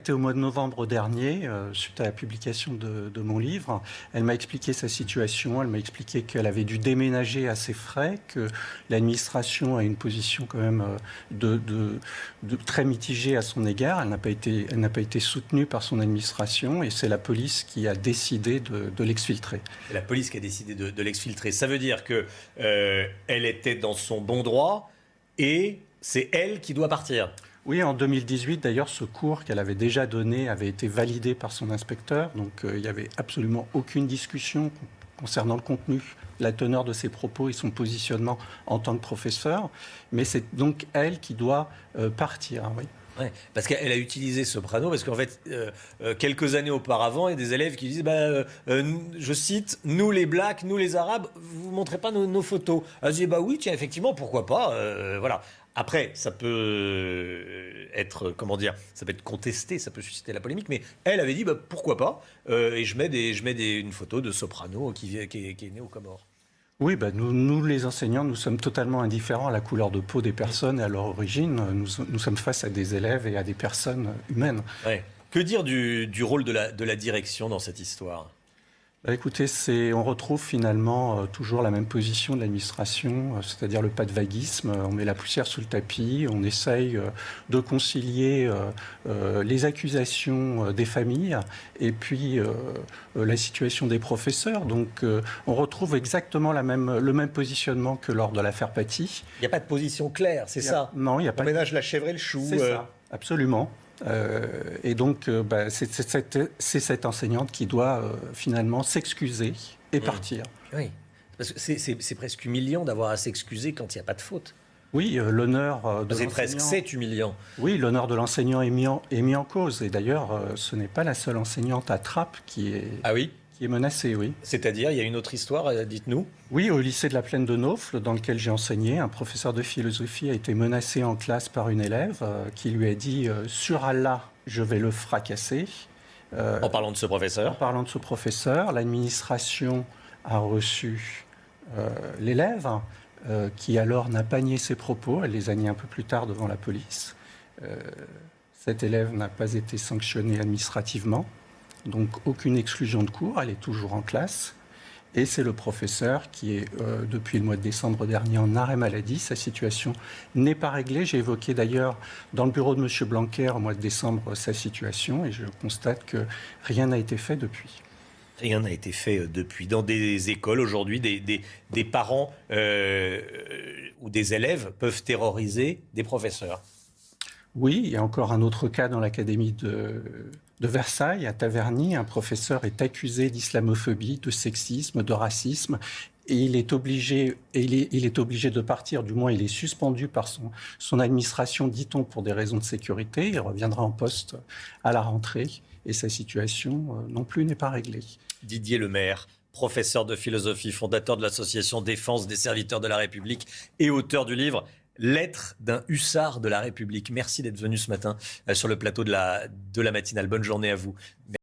C'était au mois de novembre dernier, suite à la publication de mon livre. Elle m'a expliqué sa situation, elle m'a expliqué qu'elle avait dû déménager à ses frais, que l'administration a une position quand même de très mitigée à son égard. Elle n'a pas été soutenue par son administration et c'est la police qui a décidé de l'exfiltrer. C'est la police qui a décidé de l'exfiltrer. Ça veut dire que elle était dans son bon droit et c'est elle qui doit partir. Oui, en 2018, d'ailleurs, ce cours qu'elle avait déjà donné avait été validé par son inspecteur. Donc, il n'y avait absolument aucune discussion concernant le contenu, la teneur de ses propos et son positionnement en tant que professeur. Mais c'est donc elle qui doit partir, oui. Ouais, parce qu'elle a utilisé Soprano, parce qu'en fait, quelques années auparavant, il y a des élèves qui disent, je cite, « Nous les Blacks, nous les Arabes, vous ne montrez pas nos photos ». Elle dit, bah oui, tiens, effectivement, pourquoi pas, voilà. Après, ça peut être, comment dire, ça peut être contesté, ça peut susciter la polémique, mais elle avait dit, bah, pourquoi pas, et je mets une photo de Soprano qui est né aux Comores. Oui, nous, les enseignants, nous sommes totalement indifférents à la couleur de peau des personnes et à leur origine. Nous sommes face à des élèves et à des personnes humaines. Ouais. Que dire du rôle de la direction dans cette histoire ? Écoutez, on retrouve finalement toujours la même position de l'administration, c'est-à-dire le pas de vaguisme. On met la poussière sous le tapis, on essaye de concilier les accusations des familles et puis la situation des professeurs. Donc on retrouve exactement le même positionnement que lors de l'affaire Paty. Il n'y a pas de position claire, c'est ça ? Non, il n'y a pas. On ménage la chèvre et le chou. C'est ça, absolument. Et donc, c'est cette enseignante qui doit finalement s'excuser et partir. Oui, parce que c'est presque humiliant d'avoir à s'excuser quand il n'y a pas de faute. Oui, l'honneur de l'enseignant... C'est humiliant. Oui, l'honneur de l'enseignant est mis en cause. Et d'ailleurs, ce n'est pas la seule enseignante à Trappes qui est menacée, oui. C'est-à-dire, il y a une autre histoire, dites-nous. Oui, au lycée de la Plaine de Naufle, dans lequel j'ai enseigné, un professeur de philosophie a été menacé en classe par une élève qui lui a dit « Sur Allah, je vais le fracasser ». En parlant de ce professeur. En parlant de ce professeur, l'administration a reçu l'élève qui alors n'a pas nié ses propos. Elle les a niés un peu plus tard devant la police. Cet élève n'a pas été sanctionné administrativement. Donc aucune exclusion de cours, elle est toujours en classe. Et c'est le professeur qui est, depuis le mois de décembre dernier, en arrêt maladie. Sa situation n'est pas réglée. J'ai évoqué d'ailleurs dans le bureau de M. Blanquer au mois de décembre sa situation et je constate que rien n'a été fait depuis. Rien n'a été fait depuis. Dans des écoles aujourd'hui, des parents ou des élèves peuvent terroriser des professeurs. Oui, il y a encore un autre cas dans l'académie de Versailles, à Taverny. Un professeur est accusé d'islamophobie, de sexisme, de racisme. Et il est obligé de partir, du moins il est suspendu par son administration, dit-on, pour des raisons de sécurité. Il reviendra en poste à la rentrée et sa situation non plus n'est pas réglée. Didier Lemaire, professeur de philosophie, fondateur de l'association Défense des serviteurs de la République et auteur du livre Lettre d'un hussard de la République. Merci d'être venu ce matin sur le plateau de la matinale. Bonne journée à vous.